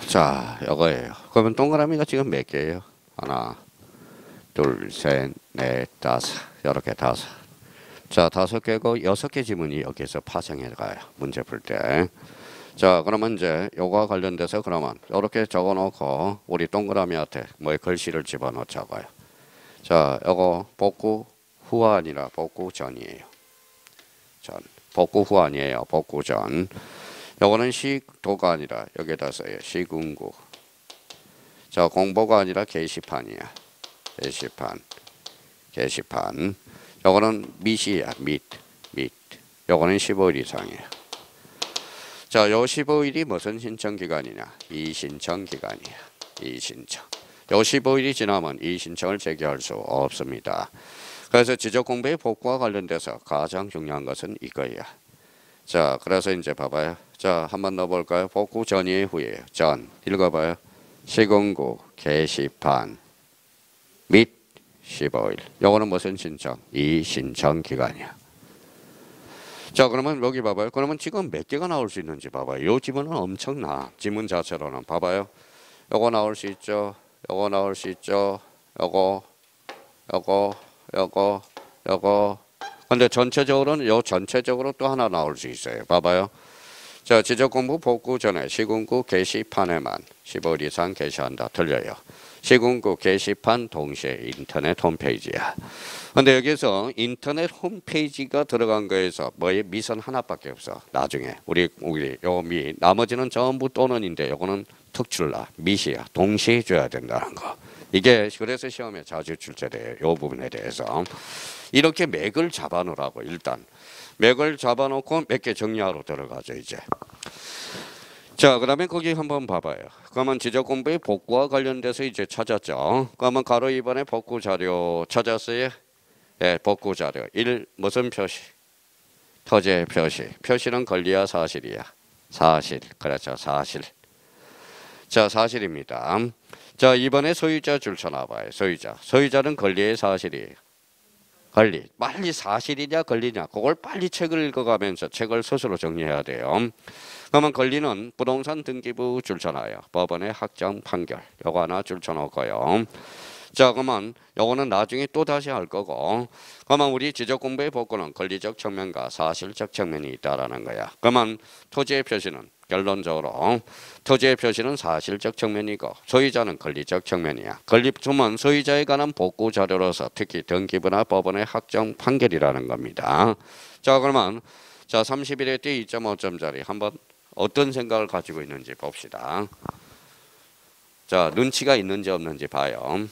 자, 요거예요. 그러면 동그라미가 지금 몇 개예요? 하나, 둘, 셋, 넷, 다섯. 이렇게 5. 자, 5개고 6개 지문이 여기서 파생해 가요. 문제 풀 때. 자, 그러면 이제 요거와 관련돼서 그러면 이렇게 적어 놓고 우리 동그라미한테 글씨를 집어넣자고요. 자, 요거 복구 후가 아니라 복구 전이에요. 복구 후 아니에요. 복구 전. 요거는 시도가 아니라 여기다 써요. 시군구. 자, 공보가 아니라 게시판이야. 게시판. 요거는 밑이야. 밑. 요거는 15일 이상이에요. 자, 요 15일이 무슨 신청 기간이냐? 이신청 기간이야. 이의신청. 요 15일이 지나면 이의신청을 제기할 수 없습니다. 그래서 지적공부의 복구와 관련돼서 가장 중요한 것은 이거예요. 자, 그래서 이제 봐봐요. 자, 한번 넣어볼까요? 복구 전이 후에 전 읽어봐요. 시공구 게시판 및 15일. 요거는 무슨 신청? 이의신청 기간이야. 자, 그러면 여기 봐봐요. 그러면 지금 몇 개가 나올 수 있는지 봐봐요. 요 지문은 엄청나. 지문 자체로는 봐봐요. 요거 나올 수 있죠. 요거 나올 수 있죠. 요거. 근데 전체적으로는 요 전체적으로 또 하나 나올 수 있어요. 봐봐요. 자, 지적공부 복구 전에 시군구 게시판에만 15일 이상 게시한다. 틀려요. 시군구 게시판 동시에 인터넷 홈페이지야. 근데 여기서 인터넷 홈페이지가 들어간 거에서 뭐의 미선 하나밖에 없어. 나중에 우리 요 미 나머지는 전부 또는인데 요거는 특출나 미시야. 동시에 줘야 된다는 거. 이게 그래서 시험에 자주 출제돼요. 요 부분에 대해서 이렇게 맥을 잡아놓으라고. 일단 맥을 잡아놓고 몇 개 정리하러 들어가죠. 이제 자, 그다음에 거기 한번 봐봐요. 그러면 지적공부의 복구와 관련돼서 이제 찾았죠. 그러면 가로 2번에 복구 자료 찾았어요. 예, 복구 자료 1 무슨 표시? 토지의 표시. 표시는 권리야 사실이야? 사실. 그렇죠. 사실. 자, 사실입니다. 자, 이번에 소유자 줄 쳐놔봐요. 소유자는 권리의 사실이에요. 권리. 빨리 사실이냐 권리냐 그걸 빨리 책을 읽어가면서 책을 스스로 정리해야 돼요. 그러면 권리는 부동산 등기부 줄 쳐놔요. 법원의 확정 판결. 요거 하나 줄 쳐놓고요. 자, 그러면 요거는 나중에 또 다시 할 거고. 그러면 우리 지적공부의 복구는 권리적 측면과 사실적 측면이 있다라는 거야. 그러면 토지의 표시는 결론적으로 토지의 표시는 사실적 측면이고 소유자는 권리적 측면이야. 권리품은 소유자에 관한 복구 자료로서 특히 등기부나 법원의 확정 판결이라는 겁니다. 자, 그러면 자 31회 때 2.5점짜리 한번 어떤 생각을 가지고 있는지 봅시다. 자, 눈치가 있는지 없는지 봐요.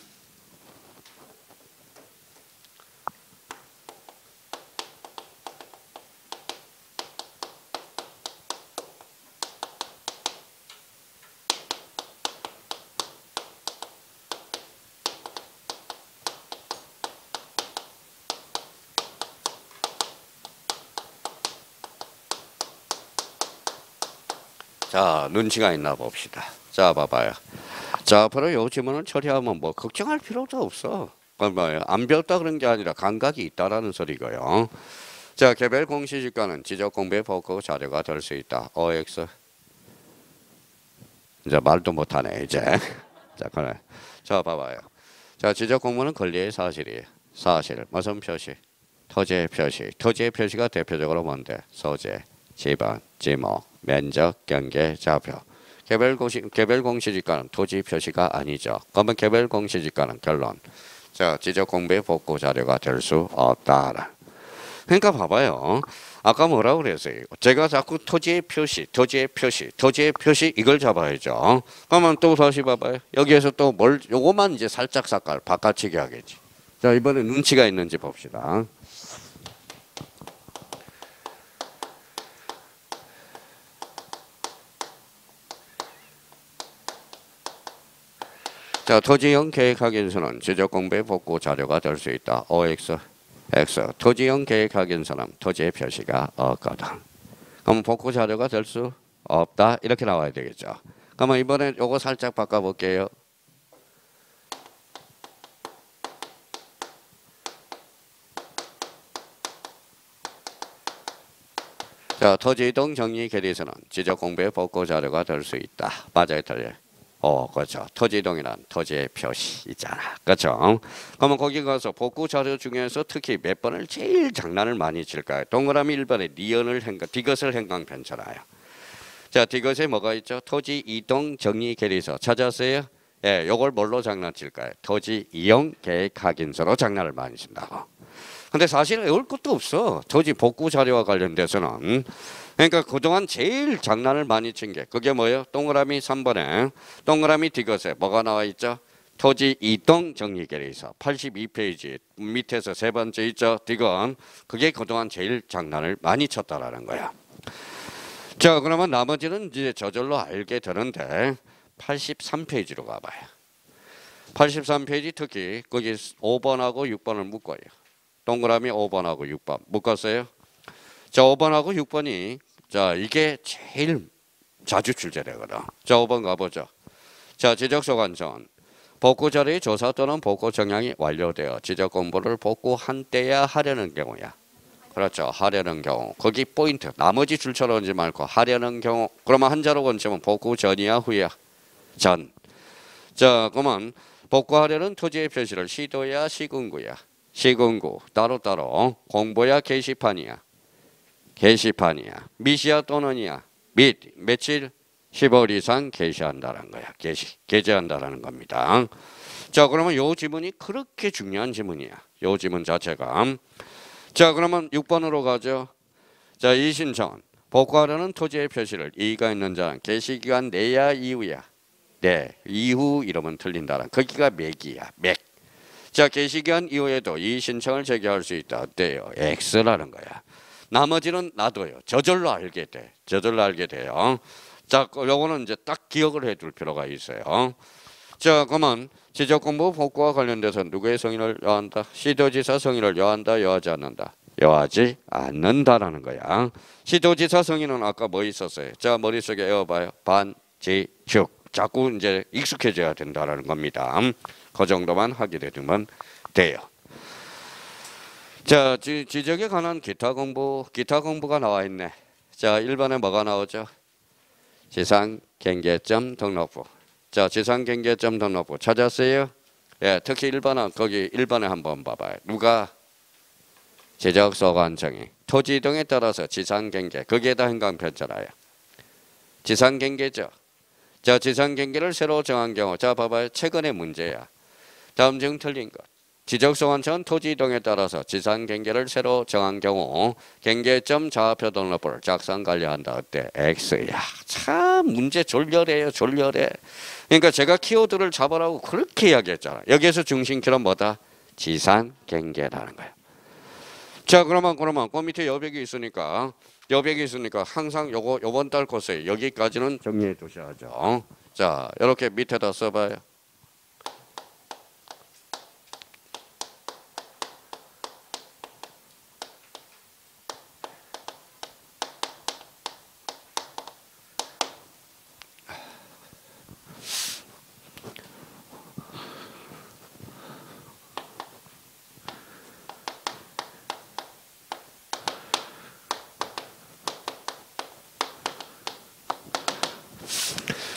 자, 눈치가 있나 봅시다. 자, 봐봐요. 자, 앞으로 요 지문을 처리하면 뭐 걱정할 필요도 없어. 뭐예요? 안 배웠다 그런 게 아니라 감각이 있다라는 소리고요. 자, 개별 공시지가는 지적 공부의 복구 자료가 될 수 있다. OX. 이제 말도 못하네 이제. 자, 그래. 자, 봐봐요. 자, 지적 공부는 권리의 사실이에요. 사실. 무슨 표시? 토지의 표시. 토지의 표시가 대표적으로 뭔데? 소재, 지번, 지목, 면적, 경계, 좌표. 개별 공시지가는 토지 표시가 아니죠. 그러면 개별 공시지가는 결론. 자, 지적 공부의 복구 자료가 될 수 없다. 그러니까 봐봐요. 아까 뭐라고 그랬어요? 제가 자꾸 토지의 표시 이걸 잡아야죠. 그러면 또 다시 봐봐요. 여기에서 또 요거만 이제 살짝 색깔 바꿔치기 하겠지. 자, 이번에 눈치가 있는지 봅시다. 자, 토지형 계획확인서는 지적공부의 복구 자료가 될 수 있다. OX, X. 토지형 계획확인서는 토지의 표시가 없거든. 그럼 복구 자료가 될 수 없다. 이렇게 나와야 되겠죠. 그러면 이번에 요거 살짝 바꿔볼게요. 자, 토지이동 정리 계리서는 지적공부의 복구 자료가 될 수 있다. 맞아요, 틀려요? 그렇죠. 토지이동이란 토지의 표시 있잖아. 그렇죠? 그러면 거기 가서 복구 자료 중에서 특히 몇 번을 제일 장난을 많이 칠까요? 동그라미 1번에 디귿을 행강 편잖아요. 자, 디귿에 뭐가 있죠? 토지 이동 정리 계리서 찾았어요? 예, 요걸 뭘로 장난칠까요? 토지 이용 계획 확인서로 장난을 많이 친다고. 근데 사실 외울 것도 없어. 토지 복구 자료와 관련돼서는. 그러니까 그동안 제일 장난을 많이 친 게 그게 뭐예요? 동그라미 3번에 동그라미 디귿에 뭐가 나와 있죠? 토지 이동 정리 계리서 82페이지 밑에서 세 번째 있죠? 디귿. 그게 그동안 제일 장난을 많이 쳤다라는 거야. 자, 그러면 나머지는 이제 저절로 알게 되는데 83페이지로 가봐요. 83페이지 특히 거기 5번하고 6번을 묶어요. 동그라미 5번하고 6번 묶었어요. 자, 5번하고 6번이 자, 이게 제일 자주 출제되거든. 자, 5번 가보죠. 자, 지적소관청. 복구 자료의 조사 또는 복구 정량이 완료되어 지적 공부를 복구한 때야 하려는 경우야. 그렇죠. 하려는 경우. 거기 포인트. 나머지 줄처럼 오지 말고 하려는 경우. 그러면 한자로 건치면 복구 전이야 후야? 전. 자, 그러면 복구하려는 토지의 표시를 시도야 시군구야? 시군구. 따로따로. 공보야 게시판이야? 게시판이야. 밑이야 또는이야? 밑. 며칠? 15일 이상 게시한다는 거야. 게재한다라는 겁니다. 자, 그러면 요 지문이 그렇게 중요한 지문이야. 요 지문 자체가. 자, 그러면 6번으로 가죠. 자, 이 신청은 복구하려는 토지의 표시를 이의가 있는 자는 게시기간 내야 이후야? 네, 이후 이러면 틀린다라. 거기가 맥이야. 맥. 자, 게시기간 이후에도 이 신청을 제기할 수 있다. 어때요? X라는 거야. 나머지는 놔둬요. 저절로 알게 돼. 저절로 알게 돼요. 자, 요거는 이제 딱 기억을 해둘 필요가 있어요. 자, 그러면 지적공부 복구와 관련돼서 누구의 성인을 여한다? 시도지사 성인을 여한다, 여하지 않는다? 여하지 않는다라는 거야. 시도지사 성인은 아까 뭐 있었어요? 자, 머릿속에 외워봐요. 반지축. 자꾸 이제 익숙해져야 된다라는 겁니다. 그 정도만 하게 되면 돼요. 자, 지적에 관한 기타 공부가 나와 있네. 자, 1번에 뭐가 나오죠? 지상경계점 등록부. 자, 지상경계점 등록부 찾았어요? 예, 특히 1번은 거기 1번에 한번 봐봐요. 누가? 지적소관청이 토지 이동에 따라서 지상경계 거기에다 행강편잖아요. 지상경계죠. 자, 지상경계를 새로 정한 경우. 자, 봐봐요. 최근의 문제야. 다음 중 틀린 것. 지적소관청은 토지 이동에 따라서 지상경계를 새로 정한 경우 경계점 좌표 등록부를 작성 관리한다. 어때? X야. 참 문제 졸렬해요. 졸렬해. 그러니까 제가 키워드를 잡으라고 그렇게 이야기했잖아. 여기에서 중심키는 뭐다? 지상경계라는 거야. 자, 그러면 그 밑에 여백이 있으니까 항상 요번 달 코스에 여기까지는 정리해 두셔야죠. 자, 이렇게 밑에다 써봐요.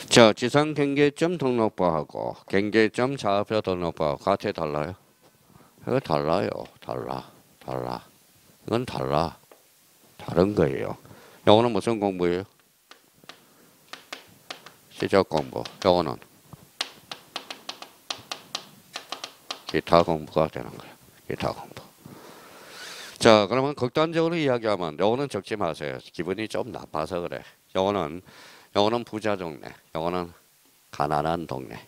자, 지상경계점 등록부하고 경계점 좌표 등록부하고 같아 달라요? 이거 달라요. 달라. 이건 달라. 다른 거예요. 요거는 무슨 공부예요? 지적 공부. 요거는 기타 공부가 되는 거예요. 기타 공부. 자, 그러면 극단적으로 이야기하면 요거는 적지 마세요. 기분이 좀 나빠서 그래. 요거는 부자 동네, 요거는 가난한 동네.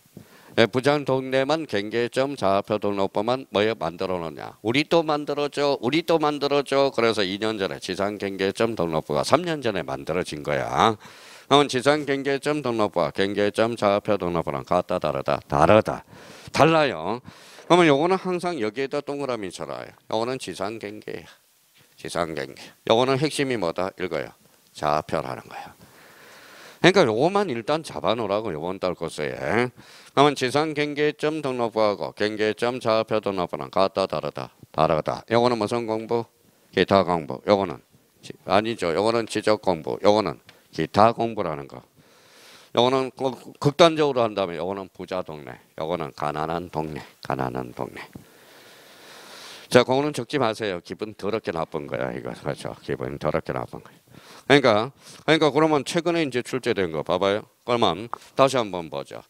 부자 동네만 경계점 좌표 등록부만 뭐에 만들어 놓냐? 우리 또 만들어줘. 그래서 2년 전에 지상 경계점 등록부가 3년 전에 만들어진 거야. 그러면 지상 경계점 등록부와 경계점 좌표 등록부랑 같다 다르다? 달라요. 그러면 요거는 항상 여기에다 동그라미 쳐놔요. 요거는 지상 경계야. 지상 경계. 요거는 핵심이 뭐다? 읽어요. 좌표라는 거야. 그러니까 요거만 일단 잡아놓으라고 요번 달 코스에. 그러면 지상경계점 등록부하고 경계점 좌표 등록부는 같다 다르다? 요거는 무슨 공부? 기타 공부. 요거는 아니죠. 요거는 지적 공부. 요거는 기타 공부라는 거. 요거는 극단적으로 한다면 요거는 부자 동네. 요거는 가난한 동네. 자, 그거는 적지 마세요. 기분 더럽게 나쁜 거야. 이거 그렇죠. 기분 더럽게 나쁜 거야. 그러니까 그러면 최근에 이제 출제된 거 봐봐요. 그러면 다시 한번 보죠.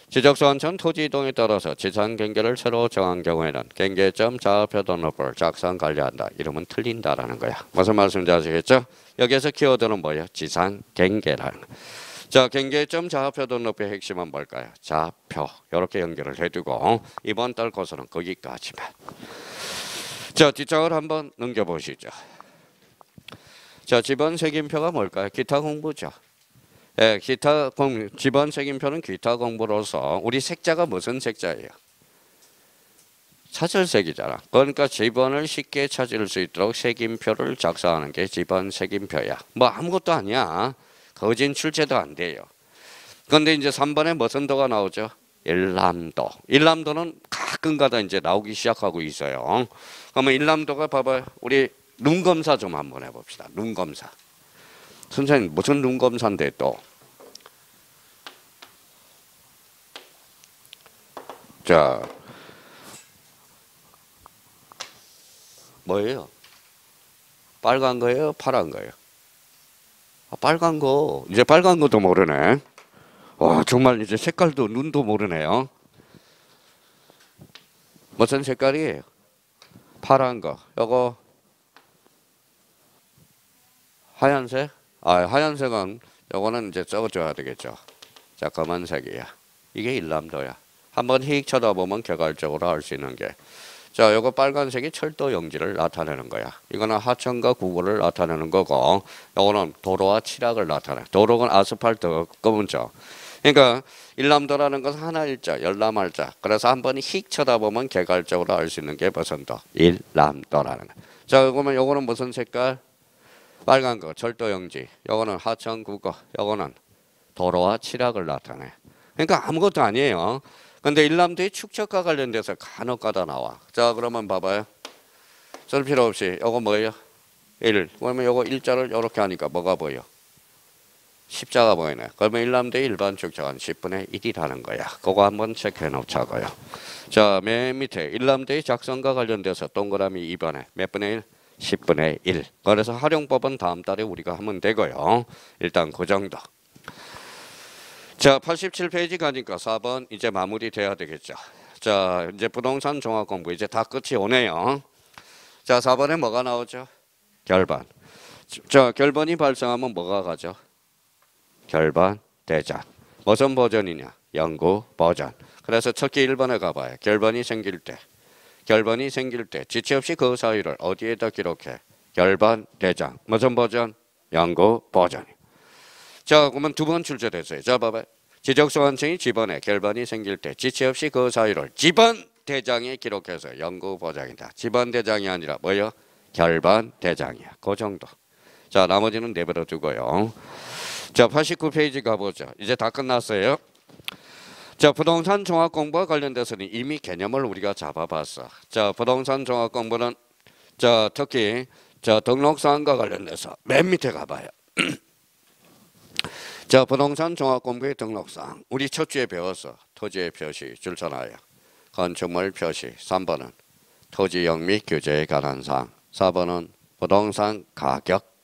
지적소관청 토지 이동에 따라서 지상 경계를 새로 정한 경우에는 경계점 좌표 등록부를 작성 관리한다. 이러면 틀린다라는 거야. 무슨 말씀인지 아시겠죠? 여기에서 키워드는 뭐예요? 지상 경계라는 거. 자, 경계점 좌표 등록부의 핵심은 뭘까요? 좌표. 이렇게 연결을 해두고 이번 달 코스는 거기까지만. 자, 뒷장을 한번 넘겨보시죠. 자, 지번 색임표가 뭘까요? 기타 공부죠. 예, 지번 책임표는 기타 공부로서 우리 색자가 무슨 색자예요? 차철색이잖아. 그러니까 지번을 쉽게 찾을 수 있도록 색임표를 작성하는 게 지번 색임표야. 뭐 아무것도 아니야. 거진 출제도 안 돼요. 그런데 이제 3번에 무슨 도가 나오죠? 일람도. 일람도는 가끔가다 이제 나오기 시작하고 있어요. 그러면 일람도가 봐봐요. 우리 눈 검사 좀 한번 해봅시다. 눈 검사. 선생님 무슨 눈 검사인데 또? 자, 뭐예요? 빨간 거예요? 파란 거예요? 아, 빨간 거. 이제 빨간 것도 모르네. 와, 정말 이제 색깔도 눈도 모르네요. 무슨 색깔이에요? 파란 거. 요거 하얀색? 아, 하얀색은 요거는 이제 적어줘야 되겠죠. 자, 검은색이야. 이게 일람도야. 한번 휙 쳐다보면 개괄적으로 알 수 있는 게. 자, 요거 빨간색이 철도 용지를 나타내는 거야. 이거는 하천과 구구를 나타내는 거고, 요거는 도로와 칠학을 나타내. 도로는 아스팔트 검은죠. 그러니까 일람도라는 것은 하나 일자, 열람할자. 그래서 한번 휙 쳐다보면 개괄적으로 알 수 있는 게 무슨 도? 일람도라는 거. 자, 그러면 요거는 무슨 색깔? 빨간 거, 철도 용지. 요거는 하천, 구구. 요거는 도로와 칠학을 나타내. 그러니까 아무것도 아니에요. 근데 일람도의 축척과 관련돼서 간혹가다 나와. 자, 그러면 봐봐요. 쓸 필요 없이 요거 뭐예요? 1. 그러면 요거 일자를 이렇게 하니까 뭐가 보여? 십자가 보이네. 그러면 일람도의 일반 축척은 10분의 1이라는 거야. 그거 한번 체크해 놓자고요. 자, 맨 밑에 일람도의 작성과 관련돼서 동그라미 2번에 몇 분의 1? 10분의 1. 그래서 활용법은 다음 달에 우리가 하면 되고요. 일단 그 정도. 자, 87페이지 가니까 4번 이제 마무리 돼야 되겠죠. 자, 이제 부동산 종합 공부 이제 다 끝이 오네요. 자, 4번에 뭐가 나오죠? 결반. 자, 결반이 발생하면 뭐가 가죠? 결반, 대장. 무슨 버전이냐? 연구 버전. 그래서 첫기 1번에 가봐요. 결반이 생길 때. 지체 없이 그 사이를 어디에다 기록해? 결반, 대장. 무슨 버전? 연구 버전. 자, 그러면 두 번 출제됐어요. 자, 봐봐요. 지적소관청이 지번에 결반이 생길 때 지체 없이 그 사이를 지번 대장에 기록해서 연구 버전이다. 지번 대장이 아니라 뭐요? 결반 대장이야. 그 정도. 자, 나머지는 내버려 두고요. 자, 89페이지 가보죠. 이제 다 끝났어요. 자, 부동산 종합 공부와 관련돼서는 이미 개념을 우리가 잡아봤어. 자, 부동산 종합 공부는 자, 특히 자, 등록사항과 관련돼서 맨 밑에 가봐요. 자, 부동산 종합 공부의 등록사항. 우리 첫 주에 배웠어. 토지의 표시, 줄서나요. 건축물 표시. 3번은 토지용 및 규제에 관한 사항. 4번은 부동산 가격.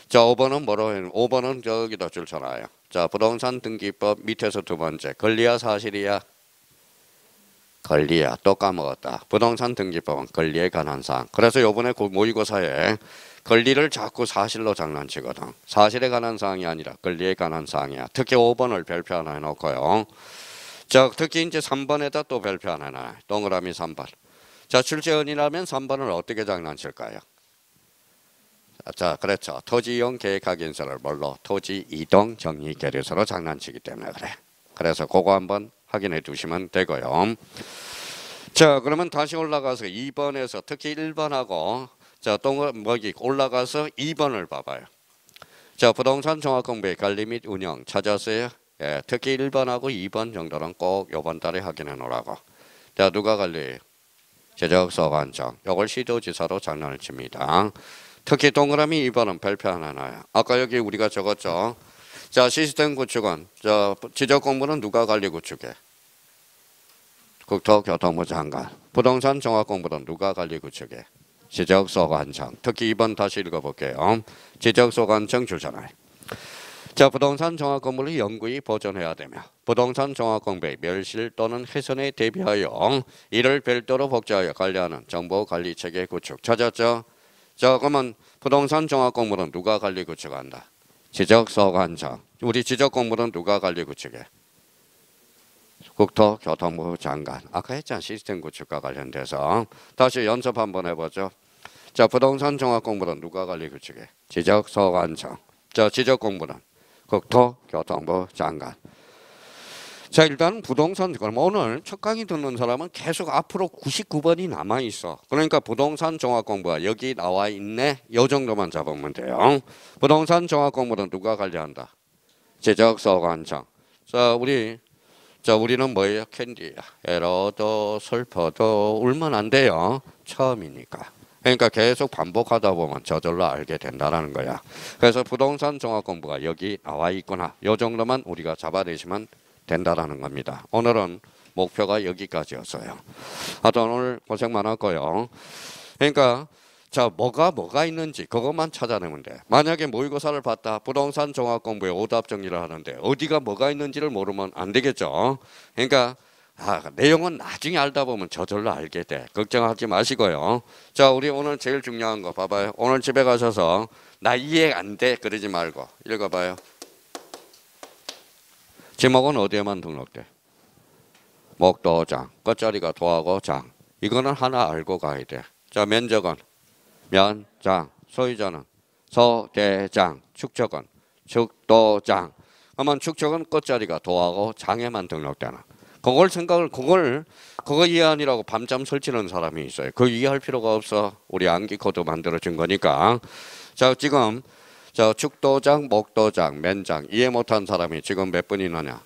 자, 5번은 뭐로 해? 5번은 저기다 줄서나요. 자, 부동산 등기법 밑에서 두 번째. 권리야 사실이야? 권리야. 또 까먹었다. 부동산 등기법은 권리에 관한 사항. 그래서 요번에 모의고사에 권리를 자꾸 사실로 장난치거든. 사실에 관한 사항이 아니라 권리에 관한 사항이야. 특히 5번을 별표 하나 해놓고요. 자, 특히 이제 3번에다 또 별표 하나 해놔. 동그라미 3번. 자, 출제원이라면 3번을 어떻게 장난칠까요? 자, 그렇죠. 토지이용 계획확인서를 뭘로? 토지 이동 정리 계류서로 장난치기 때문에 그래. 그래서 그거 한번 확인해 두시면 되고요. 자, 그러면 다시 올라가서 2번에서 특히 1번하고 자, 동그라미 올라가서 2번을 봐봐요. 자, 부동산 종합 공부의 관리 및 운영 찾았어요? 예, 특히 1번하고 2번 정도는 꼭 이번 달에 확인해 놓으라고. 자, 누가 관리해요? 지적소관청. 이걸 시도지사로 장난을 칩니다. 특히 동그라미 2번은 별표 하나 놔요. 아까 여기 우리가 적었죠. 자, 시스템 구축은 자, 지적 공부는 누가 관리 구축해? 국토교통부 장관. 부동산 종합 공부는 누가 관리 구축해? 지적소관청. 특히 2번 다시 읽어볼게요. 지적소관청 줄서나요. 자, 부동산 종합 공부를 영구히 보존해야 되며 부동산 종합 공부의 멸실 또는 훼손에 대비하여 이를 별도로 복제하여 관리하는 정보 관리 체계 구축. 찾았죠? 자, 그러면 부동산 종합 공부는 누가 관리 구축한다? 지적소관청. 우리 지적 공부는 누가 관리 구축해? 국토교통부 장관. 아까 했잖아. 시스템 구축과 관련돼서. 다시 연습 한번 해보죠. 자, 부동산 종합 공부는 누가 관리 구축해? 지적소관청. 자, 지적 공부는 국토교통부 장관. 자, 일단 부동산, 그럼 오늘 첫 강의 듣는 사람은 계속 앞으로 99번이 남아있어. 그러니까 부동산 종합공부가 여기 나와 있네. 요 정도만 잡으면 돼요. 부동산 종합공부는 누가 관리한다? 지적소관청. 자, 우리는 뭐예요? 캔디야. 애로도 슬퍼도 울면 안 돼요. 처음이니까. 그러니까 계속 반복하다 보면 저절로 알게 된다는 거야. 그래서 부동산 종합공부가 여기 나와 있구나. 요 정도만 우리가 잡아내시면 된다라는 겁니다. 오늘은 목표가 여기까지였어요. 하여튼 오늘 고생 많았고요. 그러니까 자, 뭐가 있는지 그것만 찾아내면 돼. 만약에 모의고사를 봤다. 부동산 종합공부에 오답 정리를 하는데 어디가 뭐가 있는지를 모르면 안 되겠죠. 그러니까 내용은 나중에 알다 보면 저절로 알게 돼. 걱정하지 마시고요. 자, 우리 오늘 제일 중요한 거 봐봐요. 오늘 집에 가셔서 나 이해 안 돼 그러지 말고 읽어봐요. 지목은 어디에만 등록돼? 목도장, 끝자리가 도하고 장. 이거는 하나 알고 가야 돼. 자, 면적은 면장, 소유자는 소대장, 축적은 축도장. 그러면 축적은 끝자리가 도하고 장에만 등록되나. 그거 이해하느라고 밤잠 설치는 사람이 있어요. 그거 이해할 필요가 없어. 우리 암기 코드 만들어준 거니까. 자, 지금 자, 축도장, 목도장, 면장 이해 못한 사람이 지금 몇 분 있느냐?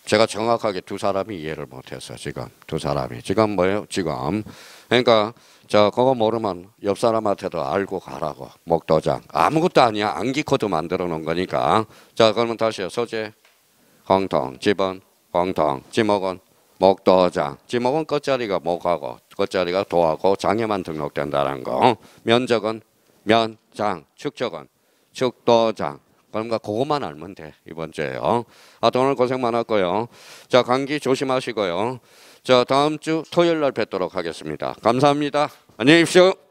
제가 정확하게 두 사람이 이해를 못했어요. 지금 두 사람이 지금 뭐예요? 지금 그러니까 자, 그거 모르면 옆 사람한테도 알고 가라고. 목도장 아무것도 아니야. 암기 코드 만들어 놓은 거니까. 자, 그러면 다시요. 소재 공통, 집은 공통, 지목은 목도장. 지목은 끝자리가 목하고 끝자리가 도하고 장에만 등록된다는 거. 면적은 면장, 축적은 축도장. 그러니까 그것만 알면 돼. 이번 주에요. 오늘 고생 많았고요. 자, 감기 조심하시고요. 자, 다음 주 토요일 날 뵙도록 하겠습니다. 감사합니다. 안녕히 계십시오.